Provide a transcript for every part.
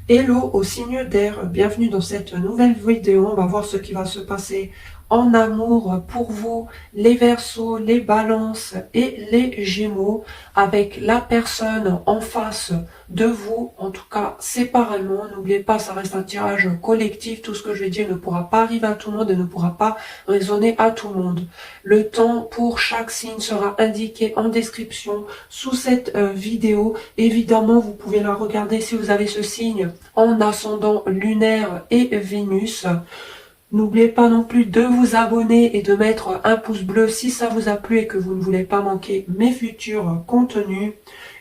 Hello au signe d'air, bienvenue dans cette nouvelle vidéo. On va voir ce qui va se passer en amour pour vous, les Verseaux, les Balances et les Gémeaux, avec la personne en face de vous, en tout cas séparément. N'oubliez pas, ça reste un tirage collectif. Tout ce que je vais dire ne pourra pas arriver à tout le monde et ne pourra pas résonner à tout le monde. Le temps pour chaque signe sera indiqué en description sous cette vidéo. Évidemment, vous pouvez la regarder si vous avez ce signe en ascendant lunaire et Vénus. N'oubliez pas non plus de vous abonner et de mettre un pouce bleu si ça vous a plu et que vous ne voulez pas manquer mes futurs contenus.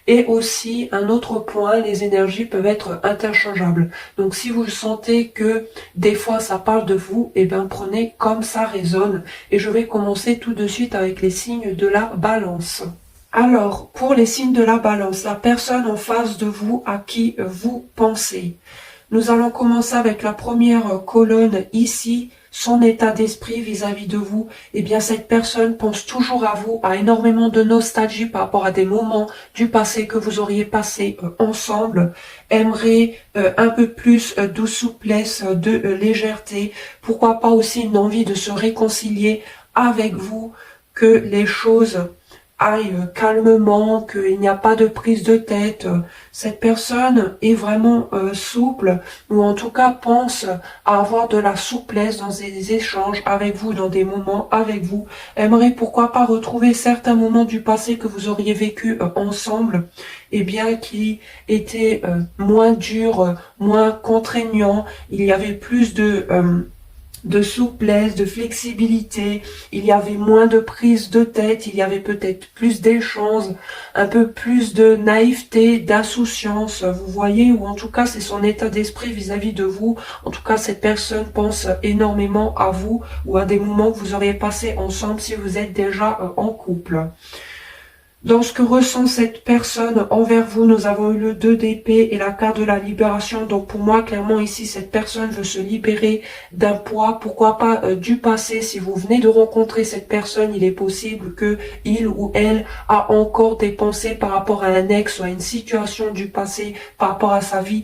Et aussi, un autre point, les énergies peuvent être interchangeables. Donc si vous sentez que des fois ça parle de vous, eh bien prenez comme ça résonne. Et je vais commencer tout de suite avec les signes de la Balance. Alors, pour les signes de la Balance, la personne en face de vous à qui vous pensez. Nous allons commencer avec la première colonne ici, son état d'esprit vis-à-vis de vous. Eh bien, cette personne pense toujours à vous, a énormément de nostalgie par rapport à des moments du passé que vous auriez passé ensemble, aimerait un peu plus de souplesse, de légèreté, pourquoi pas aussi une envie de se réconcilier avec vous, que les choses aille calmement, qu'il n'y a pas de prise de tête. Cette personne est vraiment souple, ou en tout cas pense à avoir de la souplesse dans des échanges avec vous, dans des moments avec vous. Aimerait pourquoi pas retrouver certains moments du passé que vous auriez vécu ensemble, et bien qui étaient moins durs, moins contraignants. Il y avait plus de souplesse, de flexibilité, il y avait moins de prise de tête, il y avait peut-être plus d'échanges, un peu plus de naïveté, d'insouciance, vous voyez, ou en tout cas c'est son état d'esprit vis-à-vis de vous. En tout cas cette personne pense énormément à vous ou à des moments que vous auriez passé ensemble si vous êtes déjà en couple. Dans ce que ressent cette personne envers vous, nous avons eu le 2 d'épée et la carte de la libération. Donc pour moi, clairement ici, cette personne veut se libérer d'un poids, pourquoi pas du passé. Si vous venez de rencontrer cette personne, il est possible que il ou elle a encore des pensées par rapport à un ex ou à une situation du passé, par rapport à sa vie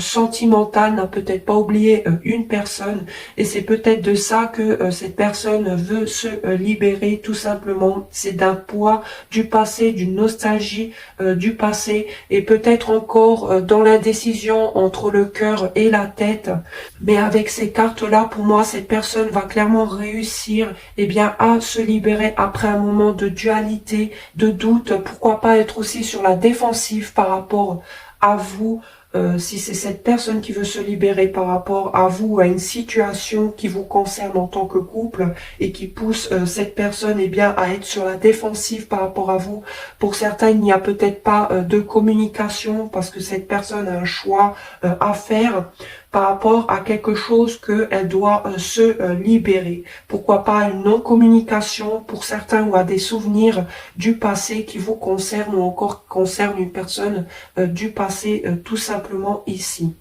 sentimentale, n'a peut-être pas oublié une personne. Et c'est peut-être de ça que cette personne veut se libérer, tout simplement. C'est d'un poids du passé, d'une nostalgie du passé, et peut-être encore dans l'indécision entre le cœur et la tête. Mais avec ces cartes-là, pour moi, cette personne va clairement réussir à se libérer après un moment de dualité, de doute. Pourquoi pas être aussi sur la défensive par rapport à vous, si c'est cette personne qui veut se libérer par rapport à vous, à une situation qui vous concerne en tant que couple et qui pousse cette personne à être sur la défensive par rapport à vous. Pour certains, il n'y a peut-être pas de communication parce que cette personne a un choix à faire par rapport à quelque chose qu'elle doit se libérer. Pourquoi pas une non-communication pour certains, ou à des souvenirs du passé qui vous concernent ou encore concernent une personne du passé tout simplement ici.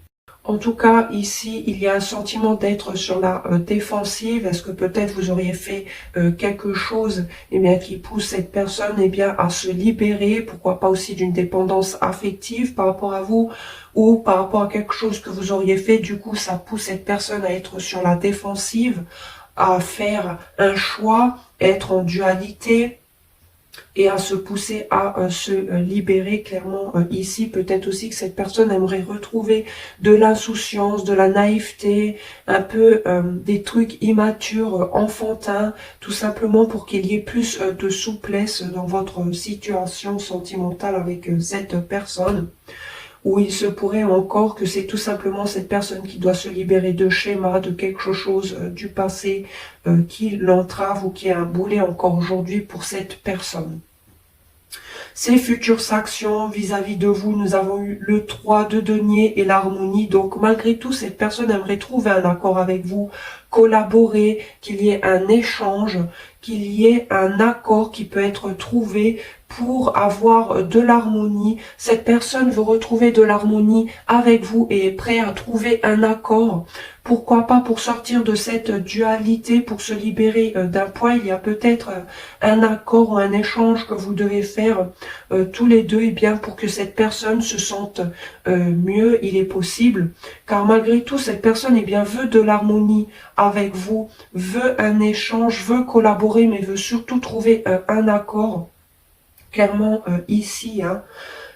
En tout cas, ici, il y a un sentiment d'être sur la défensive. Est-ce que peut-être vous auriez fait quelque chose qui pousse cette personne à se libérer, pourquoi pas aussi d'une dépendance affective par rapport à vous, ou par rapport à quelque chose que vous auriez fait. Du coup, ça pousse cette personne à être sur la défensive, à faire un choix, être en dualité, et à se pousser à se libérer clairement ici. Peut-être aussi que cette personne aimerait retrouver de l'insouciance, de la naïveté, un peu des trucs immatures, enfantins, tout simplement pour qu'il y ait plus de souplesse dans votre situation sentimentale avec cette personne. Ou il se pourrait encore que c'est tout simplement cette personne qui doit se libérer de schémas, de quelque chose du passé qui l'entrave ou qui est un boulet encore aujourd'hui pour cette personne. Ses futures actions vis-à-vis de vous, nous avons eu le 3 de denier et l'harmonie. Donc malgré tout, cette personne aimerait trouver un accord avec vous, collaborer, qu'il y ait un échange, qu'il y ait un accord qui peut être trouvé pour avoir de l'harmonie. Cette personne veut retrouver de l'harmonie avec vous et est prêt à trouver un accord. Pourquoi pas pour sortir de cette dualité, pour se libérer d'un poids. Il y a peut-être un accord ou un échange que vous devez faire tous les deux, et bien pour que cette personne se sente mieux, il est possible. Car malgré tout, cette personne bien veut de l'harmonie avec vous, veut un échange, veut collaborer, mais veut surtout trouver un accord. Clairement ici, hein.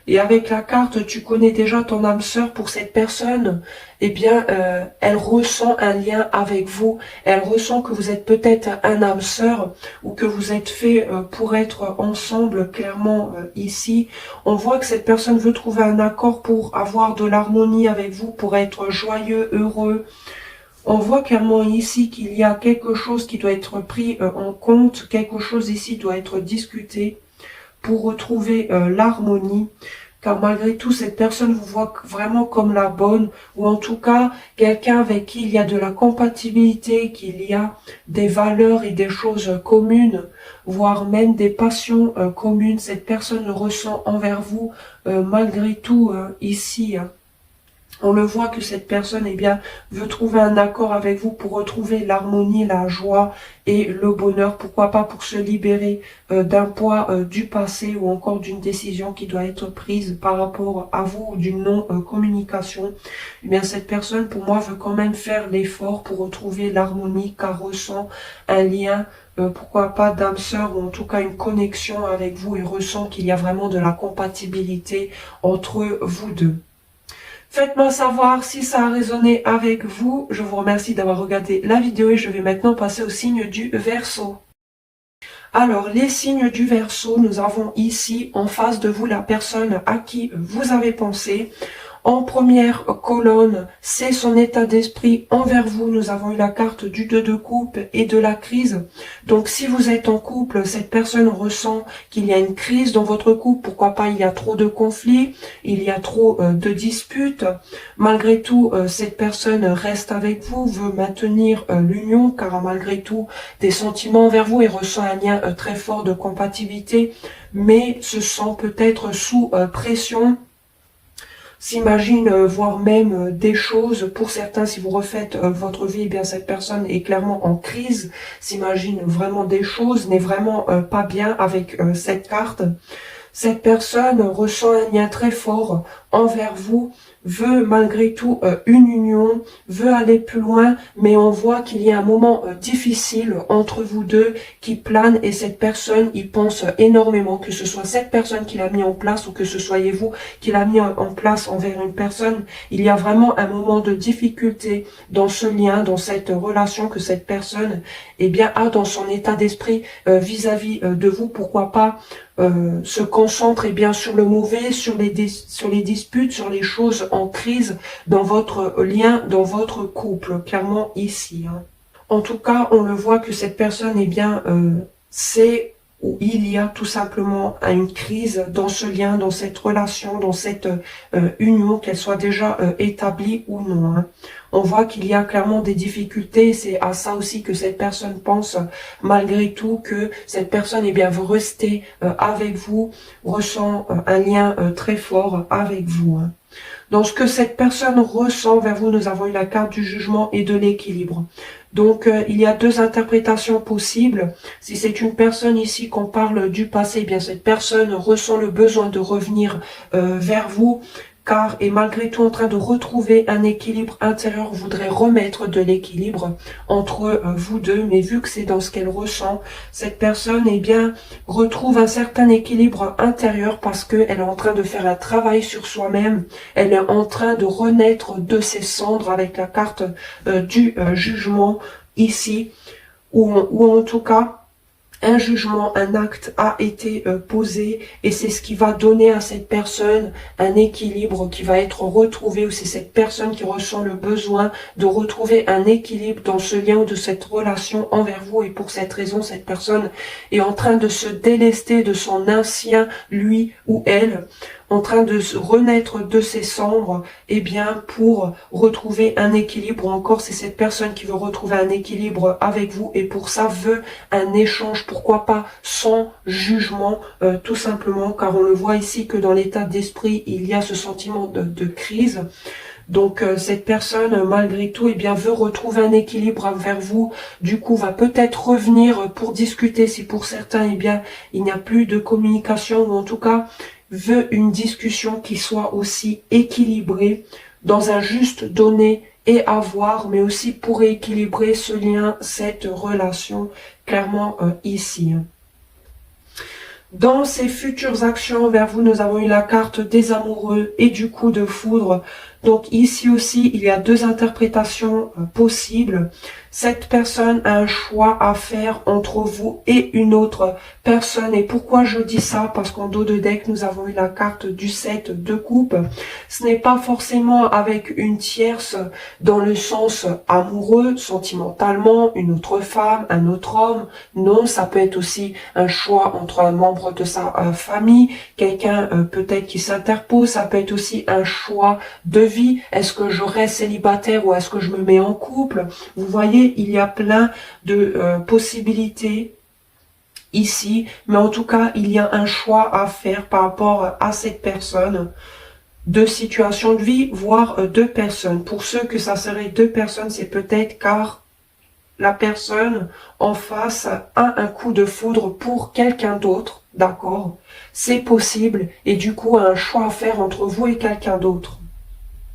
Et avec la carte, tu connais déjà ton âme sœur. Pour cette personne, elle ressent un lien avec vous. Elle ressent que vous êtes peut-être un âme sœur ou que vous êtes fait pour être ensemble. Clairement, ici, on voit que cette personne veut trouver un accord pour avoir de l'harmonie avec vous, pour être joyeux, heureux. On voit clairement ici qu'il y a quelque chose qui doit être pris en compte. Quelque chose ici doit être discuté pour retrouver l'harmonie, car malgré tout, cette personne vous voit vraiment comme la bonne, ou en tout cas, quelqu'un avec qui il y a de la compatibilité, qu'il y a des valeurs et des choses communes, voire même des passions communes. Cette personne le ressent envers vous, malgré tout, ici, hein. On le voit que cette personne veut trouver un accord avec vous pour retrouver l'harmonie, la joie et le bonheur. Pourquoi pas pour se libérer d'un poids du passé ou encore d'une décision qui doit être prise par rapport à vous ou d'une non-communication. Cette personne, pour moi, veut quand même faire l'effort pour retrouver l'harmonie car ressent un lien, pourquoi pas d'âme sœur ou en tout cas une connexion avec vous et ressent qu'il y a vraiment de la compatibilité entre vous deux. Faites-moi savoir si ça a résonné avec vous. Je vous remercie d'avoir regardé la vidéo et je vais maintenant passer au signe du Verseau. Alors, les signes du Verseau, nous avons ici en face de vous la personne à qui vous avez pensé. En première colonne, c'est son état d'esprit envers vous. Nous avons eu la carte du 2 de coupe et de la crise. Donc, si vous êtes en couple, cette personne ressent qu'il y a une crise dans votre couple. Pourquoi pas, il y a trop de conflits, il y a trop de disputes. Malgré tout, cette personne reste avec vous, veut maintenir l'union, car malgré tout, des sentiments envers vous et ressent un lien très fort de compatibilité, mais se sent peut-être sous pression. S'imagine voir même des choses. Pour certains, si vous refaites votre vie, cette personne est clairement en crise, s'imagine vraiment des choses, n'est vraiment pas bien avec cette carte. Cette personne ressent un lien très fort envers vous, veut malgré tout une union, veut aller plus loin, mais on voit qu'il y a un moment difficile entre vous deux qui plane et cette personne y pense énormément, que ce soit cette personne qui l'a mis en place ou que ce soyez vous qui l'a mis en place envers une personne. Il y a vraiment un moment de difficulté dans ce lien, dans cette relation que cette personne a dans son état d'esprit vis-à-vis de vous. Pourquoi pas se concentre sur le mauvais, sur les disputes, sur les choses en crise dans votre lien, dans votre couple, clairement ici, hein. En tout cas, on le voit que cette personne c'est où il y a tout simplement une crise dans ce lien, dans cette relation, dans cette union, qu'elle soit déjà établie ou non, hein. On voit qu'il y a clairement des difficultés, c'est à ça aussi que cette personne pense, malgré tout, que cette personne veut rester avec vous, ressent un lien très fort avec vous, hein. Dans ce que cette personne ressent vers vous, nous avons eu la carte du jugement et de l'équilibre. Donc, il y a deux interprétations possibles. Si c'est une personne ici qu'on parle du passé, cette personne ressent le besoin de revenir vers vous, car est malgré tout en train de retrouver un équilibre intérieur, voudrait remettre de l'équilibre entre vous deux, mais vu que c'est dans ce qu'elle ressent, cette personne retrouve un certain équilibre intérieur parce qu'elle est en train de faire un travail sur soi-même, elle est en train de renaître de ses cendres avec la carte du jugement ici, ou en tout cas, un jugement, un acte a été posé et c'est ce qui va donner à cette personne un équilibre qui va être retrouvé, ou c'est cette personne qui ressent le besoin de retrouver un équilibre dans ce lien ou de cette relation envers vous, et pour cette raison, cette personne est en train de se délester de son ancien lui ou elle. en train de renaître de ses cendres, eh bien, pour retrouver un équilibre, ou encore c'est cette personne qui veut retrouver un équilibre avec vous, et pour ça veut un échange, pourquoi pas sans jugement, tout simplement, car on le voit ici que dans l'état d'esprit, il y a ce sentiment de crise. Donc cette personne, malgré tout, eh bien, veut retrouver un équilibre envers vous. Du coup, va peut-être revenir pour discuter si pour certains, eh bien, il n'y a plus de communication, ou en tout cas, veut une discussion qui soit aussi équilibrée, dans un juste donner et avoir, mais aussi pour équilibrer ce lien, cette relation, clairement ici. Dans ces futures actions envers vous, nous avons eu la carte des amoureux et du coup de foudre. Donc ici aussi, il y a deux interprétations possibles. Cette personne a un choix à faire entre vous et une autre personne. Et pourquoi je dis ça? Parce qu'en dos de deck, nous avons eu la carte du 7 de coupe. Ce n'est pas forcément avec une tierce dans le sens amoureux, sentimentalement, une autre femme, un autre homme. Non, ça peut être aussi un choix entre un membre de sa famille, quelqu'un peut-être qui s'interpose. Ça peut être aussi un choix de vie. Est-ce que je reste célibataire ou est-ce que je me mets en couple? Vous voyez, il y a plein de possibilités ici, mais en tout cas, il y a un choix à faire par rapport à cette personne, deux situations de vie, voire deux personnes. Pour ceux que ça serait deux personnes, c'est peut-être car la personne en face a un coup de foudre pour quelqu'un d'autre, d'accord? C'est possible, et du coup, a un choix à faire entre vous et quelqu'un d'autre,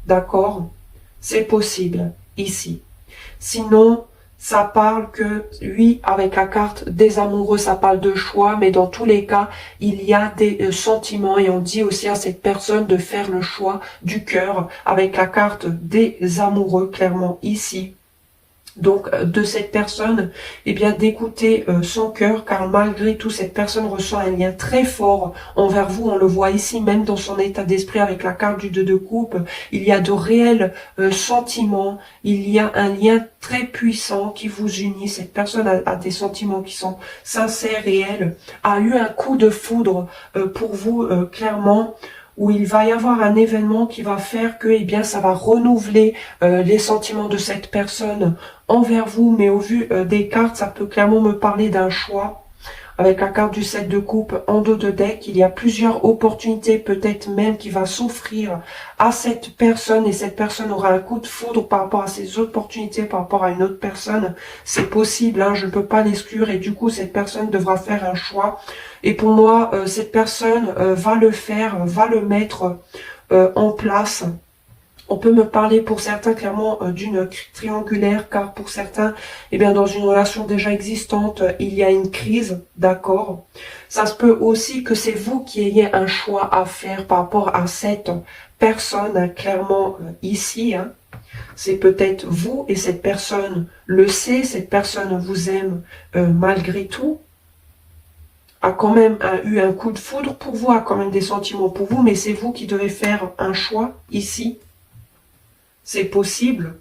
d'accord? C'est possible, ici. Sinon, ça parle que, oui, avec la carte des amoureux, ça parle de choix, mais dans tous les cas, il y a des sentiments, et on dit aussi à cette personne de faire le choix du cœur, avec la carte des amoureux, clairement ici. Donc de cette personne, eh bien d'écouter son cœur, car malgré tout cette personne ressent un lien très fort envers vous. On le voit ici même dans son état d'esprit avec la carte du 2 de coupe. Il y a de réels sentiments, il y a un lien très puissant qui vous unit. Cette personne a des sentiments qui sont sincères, réels, a eu un coup de foudre pour vous clairement, où il va y avoir un événement qui va faire que, eh bien, ça va renouveler les sentiments de cette personne envers vous, mais au vu des cartes, ça peut clairement me parler d'un choix. Avec la carte du 7 de coupe en dos de deck, il y a plusieurs opportunités, peut-être même qui va s'offrir à cette personne, et cette personne aura un coup de foudre par rapport à ces opportunités, par rapport à une autre personne. C'est possible, hein, je ne peux pas l'exclure, et du coup, cette personne devra faire un choix. Et pour moi, cette personne va le faire, va le mettre en place. On peut me parler pour certains clairement d'une triangulaire, car pour certains, eh bien, dans une relation déjà existante, il y a une crise, d'accord. Ça se peut aussi que c'est vous qui ayez un choix à faire par rapport à cette personne, clairement ici. Hein. C'est peut-être vous et cette personne le sait, cette personne vous aime malgré tout, a quand même eu un coup de foudre pour vous, a quand même des sentiments pour vous, mais c'est vous qui devez faire un choix ici. C'est possible.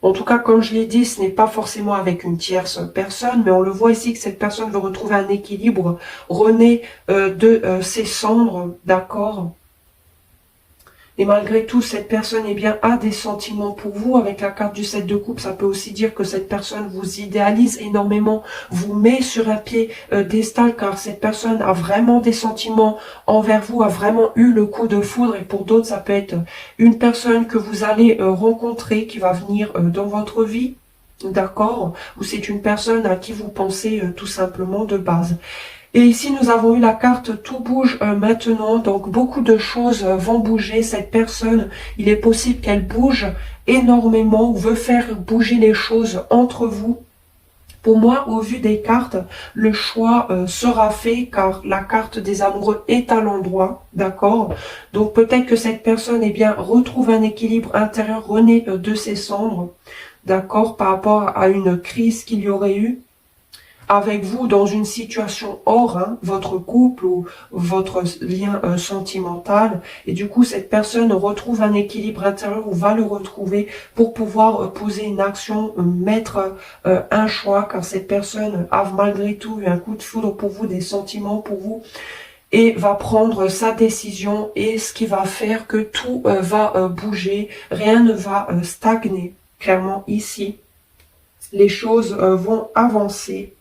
En tout cas, comme je l'ai dit, ce n'est pas forcément avec une tierce personne, mais on le voit ici que cette personne veut retrouver un équilibre, renaît de ses cendres, d'accord. Et malgré tout, cette personne eh bien, a des sentiments pour vous. Avec la carte du 7 de coupe, ça peut aussi dire que cette personne vous idéalise énormément, vous met sur un piédestal, car cette personne a vraiment des sentiments envers vous, a vraiment eu le coup de foudre. Et pour d'autres, ça peut être une personne que vous allez rencontrer, qui va venir dans votre vie, d'accord, ou c'est une personne à qui vous pensez tout simplement de base. Et ici, nous avons eu la carte « Tout bouge maintenant ». Donc, beaucoup de choses vont bouger. Cette personne, il est possible qu'elle bouge énormément ou veut faire bouger les choses entre vous. Pour moi, au vu des cartes, le choix sera fait, car la carte des amoureux est à l'endroit, d'accord. Donc, peut-être que cette personne, eh bien, retrouve un équilibre intérieur, renaît de ses cendres, d'accord, par rapport à une crise qu'il y aurait eu avec vous dans une situation hors, hein, votre couple ou votre lien sentimental. Et du coup, cette personne retrouve un équilibre intérieur ou va le retrouver pour pouvoir poser une action, mettre un choix, car cette personne a malgré tout eu un coup de foudre pour vous, des sentiments pour vous. et va prendre sa décision, et ce qui va faire que tout va bouger, rien ne va stagner. Clairement ici, les choses vont avancer.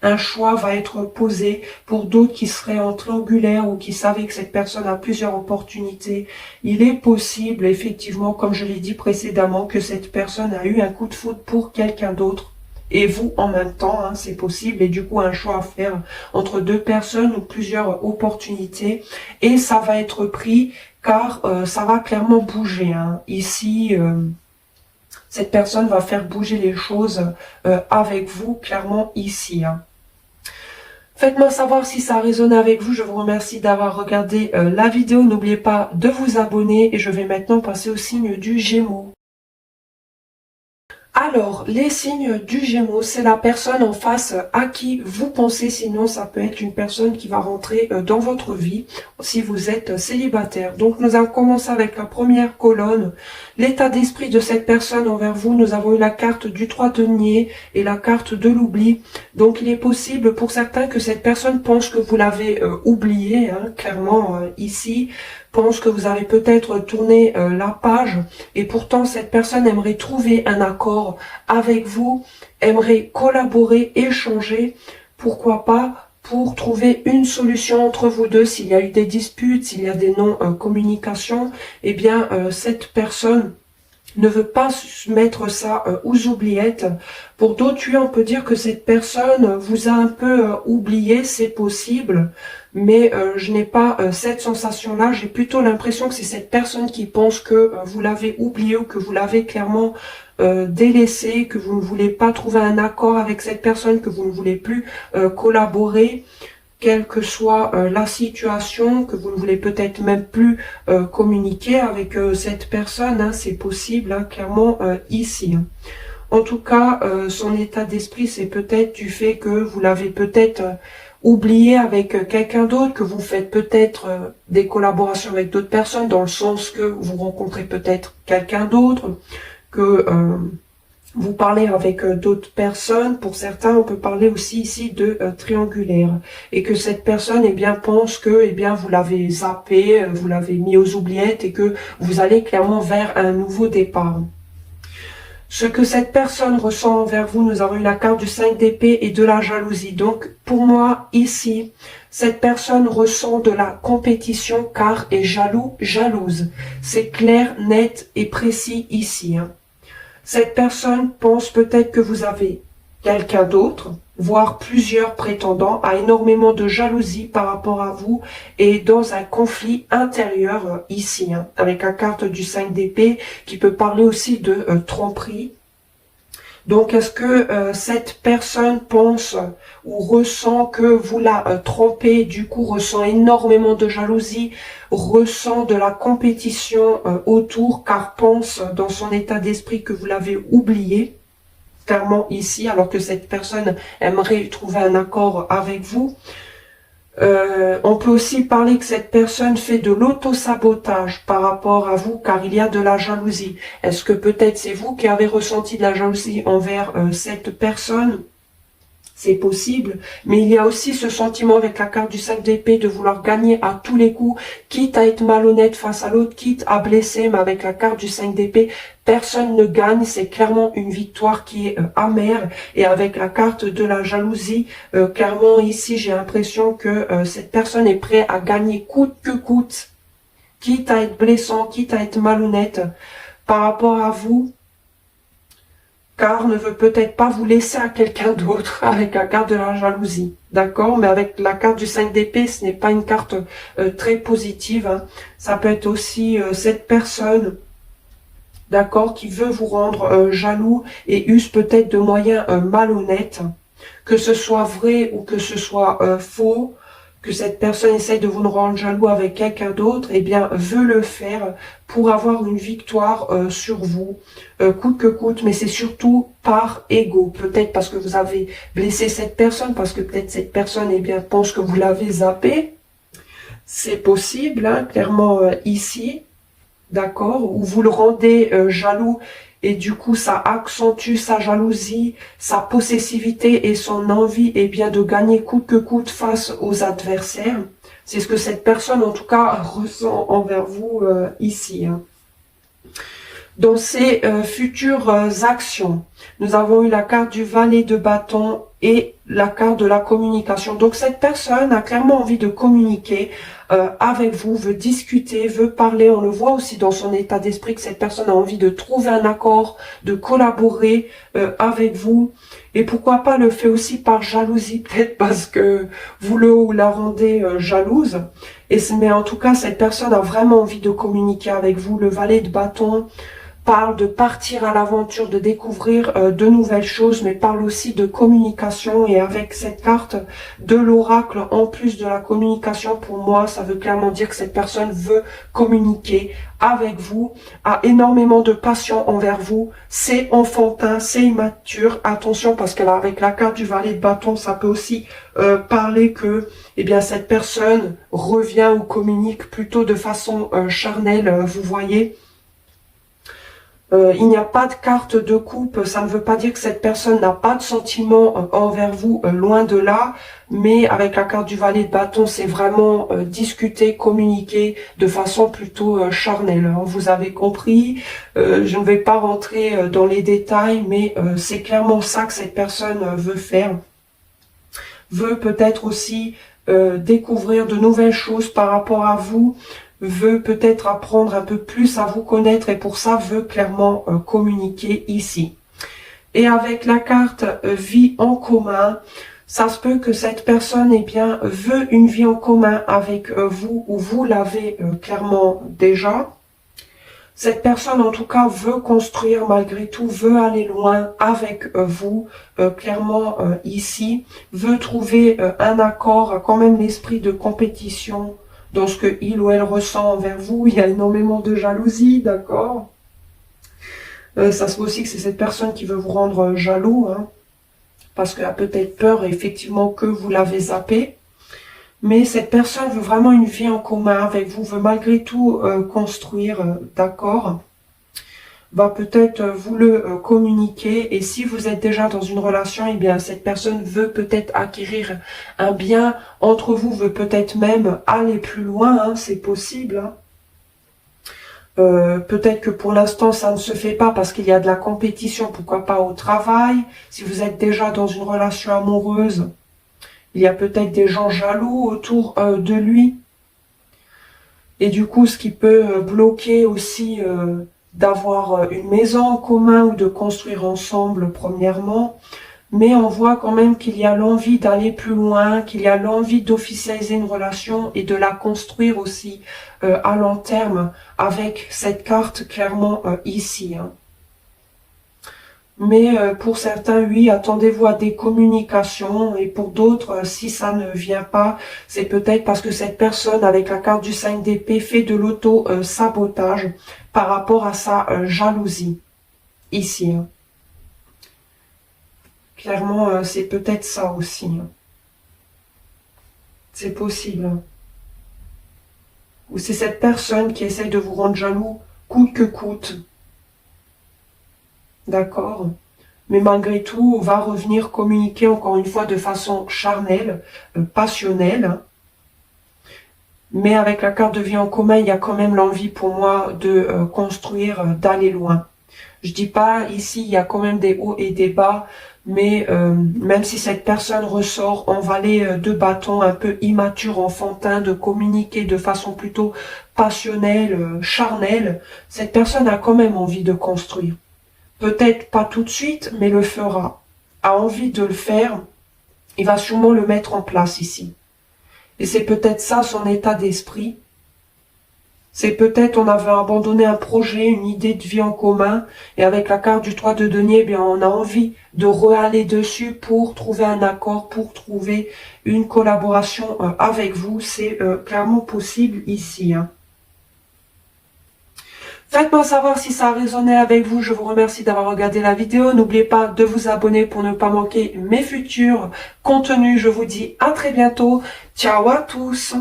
Un choix va être posé. Pour d'autres qui seraient en triangulaire ou qui savaient que cette personne a plusieurs opportunités, il est possible, effectivement, comme je l'ai dit précédemment, que cette personne a eu un coup de foudre pour quelqu'un d'autre. Et vous en même temps, hein, c'est possible. Et du coup, un choix à faire entre deux personnes ou plusieurs opportunités. Et ça va être pris car ça va clairement bouger. Hein. Ici, cette personne va faire bouger les choses avec vous, clairement ici. Hein. Faites-moi savoir si ça résonne avec vous. Je vous remercie d'avoir regardé la vidéo. N'oubliez pas de vous abonner et je vais maintenant passer au signe du Gémeaux. Alors, les signes du Gémeaux, c'est la personne en face à qui vous pensez, sinon ça peut être une personne qui va rentrer dans votre vie si vous êtes célibataire. Donc nous allons commencer avec la première colonne, l'état d'esprit de cette personne envers vous. Nous avons eu la carte du 3 de denier et la carte de l'oubli. Donc il est possible pour certains que cette personne pense que vous l'avez oublié, hein, clairement ici, pense que vous avez peut-être tourné la page et pourtant cette personne aimerait trouver un accord avec vous, aimerait collaborer, échanger, pourquoi pas, pour trouver une solution entre vous deux. S'il y a eu des disputes, s'il y a des non-communications, eh bien cette personne ne veut pas mettre ça aux oubliettes. Pour d'autres, oui, on peut dire que cette personne vous a un peu oublié, c'est possible, mais je n'ai pas cette sensation-là. J'ai plutôt l'impression que c'est cette personne qui pense que vous l'avez oublié ou que vous l'avez clairement délaissé, que vous ne voulez pas trouver un accord avec cette personne, que vous ne voulez plus collaborer. Quelle que soit la situation, que vous ne voulez peut-être même plus communiquer avec cette personne, hein, c'est possible, hein, clairement ici. En tout cas, son état d'esprit, c'est peut-être du fait que vous l'avez peut-être oublié avec quelqu'un d'autre, que vous faites peut-être des collaborations avec d'autres personnes, dans le sens que vous rencontrez peut-être quelqu'un d'autre, que vous parlez avec d'autres personnes. Pour certains, on peut parler aussi ici de triangulaire. Et que cette personne, eh bien, pense que, eh bien, vous l'avez zappé, vous l'avez mis aux oubliettes et que vous allez clairement vers un nouveau départ. Ce que cette personne ressent envers vous, nous avons eu la carte du 5 d'épée et de la jalousie. Donc, pour moi, ici, cette personne ressent de la compétition car est jaloux, jalouse. C'est clair, net et précis ici, hein. Cette personne pense peut-être que vous avez quelqu'un d'autre, voire plusieurs prétendants, a énormément de jalousie par rapport à vous et dans un conflit intérieur ici, hein, avec la carte du 5 d'épée qui peut parler aussi de tromperie. Donc, est-ce que cette personne pense ou ressent que vous la trompez, du coup ressent énormément de jalousie, ressent de la compétition autour, car pense dans son état d'esprit que vous l'avez oublié, clairement ici, alors que cette personne aimerait trouver un accord avec vous. On peut aussi parler que cette personne fait de l'auto-sabotage par rapport à vous, car il y a de la jalousie. Est-ce que peut-être c'est vous qui avez ressenti de la jalousie envers cette personne? C'est possible, mais il y a aussi ce sentiment avec la carte du 5 d'épée de vouloir gagner à tous les coups, quitte à être malhonnête face à l'autre, quitte à blesser, mais avec la carte du 5 d'épée, personne ne gagne, c'est clairement une victoire qui est amère. Et avec la carte de la jalousie, clairement ici j'ai l'impression que cette personne est prête à gagner coûte que coûte, quitte à être blessant, quitte à être malhonnête par rapport à vous, car ne veut peut-être pas vous laisser à quelqu'un d'autre avec la carte de la jalousie, d'accord? Mais avec la carte du 5 d'épée, ce n'est pas une carte très positive, hein. Ça peut être aussi cette personne, d'accord, qui veut vous rendre jaloux et use peut-être de moyens malhonnêtes, que ce soit vrai ou que ce soit faux, que cette personne essaye de vous rendre jaloux avec quelqu'un d'autre, eh bien, veut le faire pour avoir une victoire sur vous, coûte que coûte, mais c'est surtout par ego. Peut-être parce que vous avez blessé cette personne, parce que peut-être cette personne, eh bien, pense que vous l'avez zappé. C'est possible, hein, clairement ici, d'accord, ou vous le rendez jaloux, et du coup ça accentue sa jalousie, sa possessivité et son envie, eh bien, de gagner coûte que coûte face aux adversaires. C'est ce que cette personne, en tout cas, ressent envers vous ici. Hein. Dans ses futures actions, nous avons eu la carte du valet de bâton et la carte de la communication. Donc cette personne a clairement envie de communiquer avec vous, veut discuter, veut parler. On le voit aussi dans son état d'esprit que cette personne a envie de trouver un accord, de collaborer avec vous. Et pourquoi pas le fait aussi par jalousie, peut-être parce que vous le ou la rendez jalouse. Mais en tout cas, cette personne a vraiment envie de communiquer avec vous. Le valet de bâton parle de partir à l'aventure, de découvrir de nouvelles choses, mais parle aussi de communication. Et avec cette carte de l'oracle, en plus de la communication, pour moi, ça veut clairement dire que cette personne veut communiquer avec vous, a énormément de passion envers vous. C'est enfantin, c'est immature. Attention, parce qu'avec la carte du valet de bâton, ça peut aussi parler que eh bien, cette personne revient ou communique plutôt de façon charnelle, vous voyez. Il n'y a pas de carte de coupe, ça ne veut pas dire que cette personne n'a pas de sentiments envers vous, loin de là, mais avec la carte du valet de bâton, c'est vraiment discuter, communiquer de façon plutôt charnelle. Hein. Vous avez compris, je ne vais pas rentrer dans les détails, mais c'est clairement ça que cette personne veut faire. Veut peut-être aussi découvrir de nouvelles choses par rapport à vous, veut peut-être apprendre un peu plus à vous connaître et pour ça veut clairement communiquer ici. Et avec la carte vie en commun, ça se peut que cette personne eh bien, veut une vie en commun avec vous ou vous l'avez clairement déjà. Cette personne en tout cas veut construire malgré tout, veut aller loin avec vous, clairement ici, veut trouver un accord, a quand même l'esprit de compétition, dans ce que il ou elle ressent envers vous. Il y a énormément de jalousie, d'accord. Ça se peut aussi que c'est cette personne qui veut vous rendre jaloux, hein, parce qu'elle a peut-être peur effectivement que vous l'avez zappé. Mais cette personne veut vraiment une vie en commun avec vous, veut malgré tout construire, d'accord. Va peut-être vous le communiquer. Et si vous êtes déjà dans une relation, eh bien cette personne veut peut-être acquérir un bien entre vous, veut peut-être même aller plus loin, hein, c'est possible. Hein. Peut-être que pour l'instant ça ne se fait pas parce qu'il y a de la compétition, pourquoi pas au travail. Si vous êtes déjà dans une relation amoureuse, il y a peut-être des gens jaloux autour de lui. Et du coup, ce qui peut bloquer aussi d'avoir une maison en commun ou de construire ensemble premièrement, mais on voit quand même qu'il y a l'envie d'aller plus loin, qu'il y a l'envie d'officialiser une relation et de la construire aussi à long terme avec cette carte clairement ici. Hein. Mais pour certains, oui, attendez-vous à des communications et pour d'autres, si ça ne vient pas, c'est peut-être parce que cette personne avec la carte du 5 d'épée fait de l'auto-sabotage par rapport à sa jalousie, ici. Hein. Clairement, c'est peut-être ça aussi. Hein. C'est possible. Hein. Ou c'est cette personne qui essaye de vous rendre jaloux coûte que coûte. D'accord? Mais malgré tout, on va revenir communiquer encore une fois de façon charnelle, passionnelle. Hein. Mais avec la carte de vie en commun, il y a quand même l'envie pour moi de construire, d'aller loin. Je dis pas ici, il y a quand même des hauts et des bas, mais même si cette personne ressort en valet de bâton, un peu immature, enfantin, de communiquer de façon plutôt passionnelle, charnelle, cette personne a quand même envie de construire. Peut-être pas tout de suite, mais le fera. A envie de le faire, il va sûrement le mettre en place ici. Et c'est peut-être ça son état d'esprit. C'est peut-être on avait abandonné un projet, une idée de vie en commun, et avec la carte du 3 de denier, eh bien on a envie de re-aller dessus pour trouver un accord, pour trouver une collaboration avec vous. C'est clairement possible ici. Hein. Faites-moi savoir si ça a résonné avec vous. Je vous remercie d'avoir regardé la vidéo. N'oubliez pas de vous abonner pour ne pas manquer mes futurs contenus. Je vous dis à très bientôt. Ciao à tous.